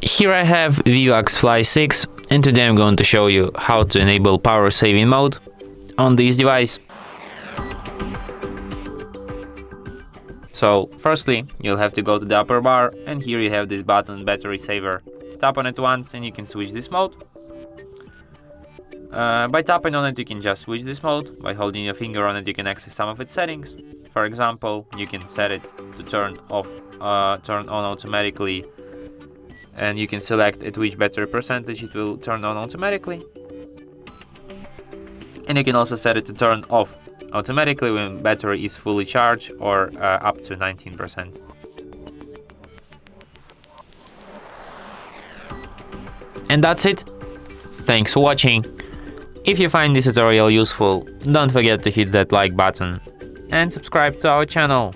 Here I have Vivax Fly 6, and today I'm going to show you how to enable power saving mode on this device. So firstly, you'll have to go to the upper bar, and here you have this button, battery saver. Tap on it once and you can switch this mode. By tapping on it you can just switch this mode. By holding your finger on it you can access some of its settings. For example, you can set it to turn on automatically, and you can select at which battery percentage it will turn on automatically. And you can also set it to turn off automatically when battery is fully charged or up to 19%. And that's it. Thanks for watching. If you find this tutorial useful, don't forget to hit that like button and subscribe to our channel.